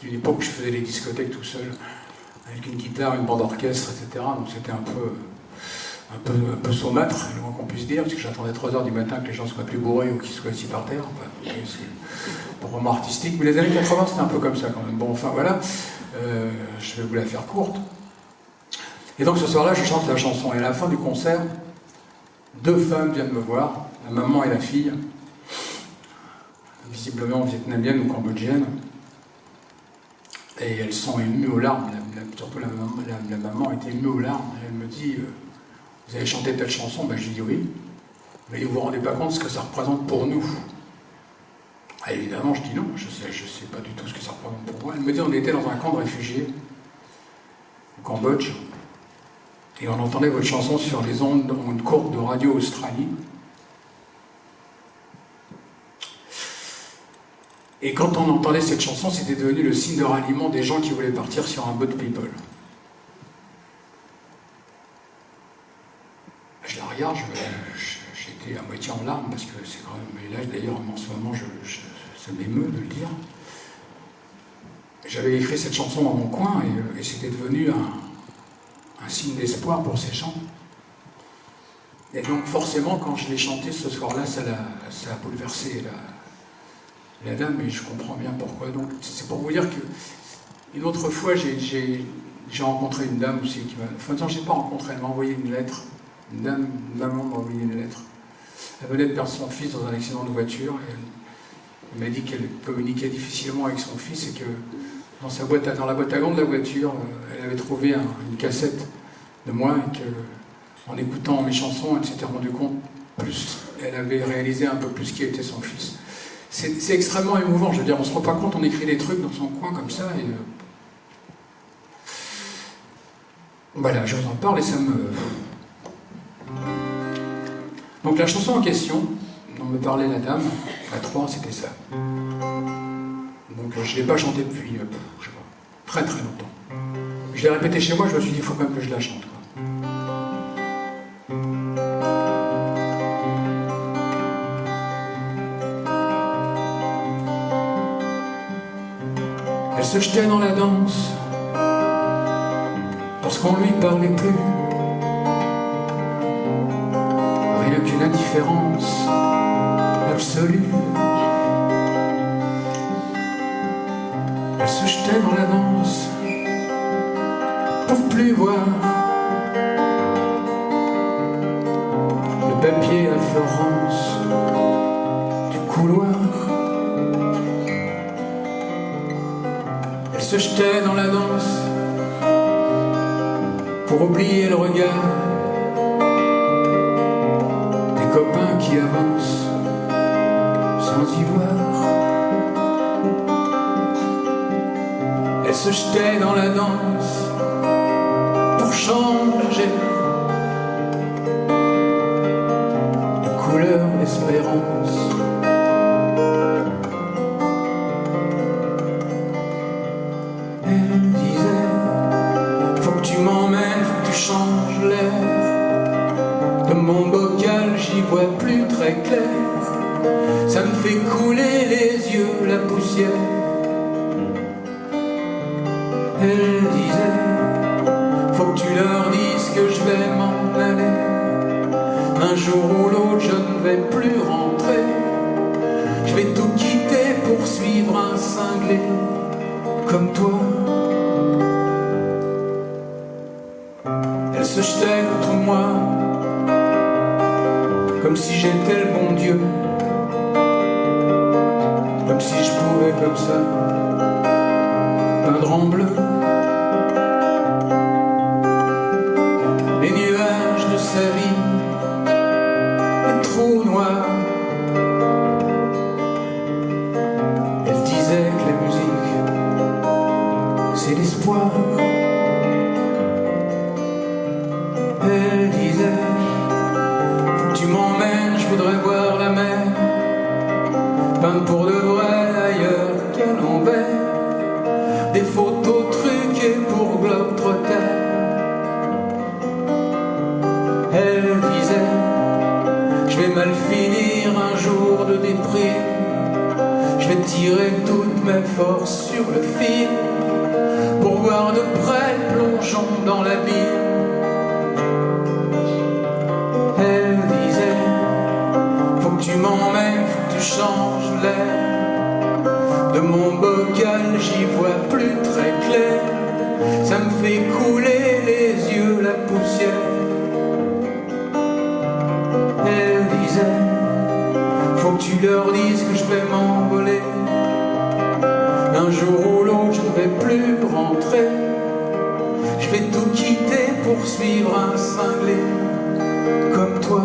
C'était une époque où je faisais les discothèques tout seul, avec une guitare, une bande orchestre, etc. Donc c'était un peu saumâtre, le moins qu'on puisse dire, parce que j'attendais 3 h du matin que les gens soient plus bourrés ou qu'ils soient assis par terre. Enfin, c'est pour roman artistique. Mais les années 80, c'était un peu comme ça quand même. Bon, enfin voilà, je vais vous la faire courte. Et donc ce soir-là, je chante la chanson. Et à la fin du concert, 2 femmes viennent me voir, la maman et la fille, visiblement vietnamiennes ou cambodgiennes. Et elles sont émues aux larmes. Surtout la maman était émue aux larmes. Et elle me dit, vous avez chanté telle chanson? Ben, je lui dis oui. Mais vous vous rendez pas compte de ce que ça représente pour nous? Ah, évidemment, je dis non, je sais pas du tout ce que ça représente pour moi. Elle me dit, on était dans un camp de réfugiés, au Cambodge, et on entendait votre chanson sur les ondes, une courbe de radio Australie. Et quand on entendait cette chanson, c'était devenu le signe de ralliement des gens qui voulaient partir sur un boat people. Je la regarde, j'étais à moitié en larmes, parce que c'est quand même... Et là, d'ailleurs, en ce moment, ça m'émeut de le dire. J'avais écrit cette chanson dans mon coin, et c'était devenu un signe d'espoir pour ces gens. Et donc, forcément, quand je l'ai chanté ce soir-là, ça a bouleversé la dame, et je comprends bien pourquoi. Donc, c'est pour vous dire que une autre fois, j'ai rencontré une dame aussi qui m'a... Enfin, non, je n'ai pas rencontré, elle m'a envoyé une lettre. Une maman m'a envoyé une lettre. Elle venait de perdre son fils dans un accident de voiture, et elle m'a dit qu'elle communiquait difficilement avec son fils, et que dans la boîte à gants de la voiture, elle avait trouvé une cassette de moi, et qu'en écoutant mes chansons, elle s'était rendue compte elle avait réalisé un peu plus qui était son fils. C'est extrêmement émouvant, je veux dire, on ne se rend pas compte, on écrit des trucs dans son coin comme ça, et voilà, je vous en parle et ça me... Donc la chanson en question, dont me parlait la dame, à 3, c'était ça. Donc je ne l'ai pas chantée depuis, je sais pas, très très longtemps. Je l'ai répétée chez moi, je me suis dit, il faut quand même que je la chante, quoi. Elle se jetait dans la danse, parce qu'on lui parlait plus. Rien qu'une indifférence absolue. Elle se jetait dans la danse, pour plus voir le papier à Florence du couloir. Elle se jetait dans la danse pour oublier le regard des copains qui avancent sans y voir. Elle se jetait dans la danse pour changer de couleur d'espérance. Elle disait, faut que tu m'emmènes, faut que tu changes l'air de mon bocal, j'y vois plus très clair. Ça me fait couler les yeux, la poussière. Elle disait, faut que tu leur dises que je vais m'en aller. Un jour ou l'autre, je ne vais plus rentrer. Je vais tout quitter pour suivre un cinglé comme toi. Elle se jetait contre moi, comme si j'étais le bon Dieu, comme si je pouvais comme ça peindre en bleu les nuages de sa vie, les trous noirs. Elle disait que la musique, c'est l'espoir. Elle disait, faut que tu m'emmènes, je voudrais voir la mer, peindre pour de vrai ailleurs qu'à l'envers, des photos truquées pour Globetrotter. Elle disait, je vais mal finir un jour de déprime, je vais tirer toute toutes mes forces sur le fil pour voir de près le plongeon dans l'abîme. Elle disait, faut que tu m'emmènes, faut que tu changes l'air de mon bocal, j'y vois plus très clair, ça me fait couler les yeux la poussière. Elle disait, faut que tu leur dises que je vais m'envoler, un jour ou l'autre je ne vais plus rentrer, je vais tout quitter pour suivre un cinglé comme toi.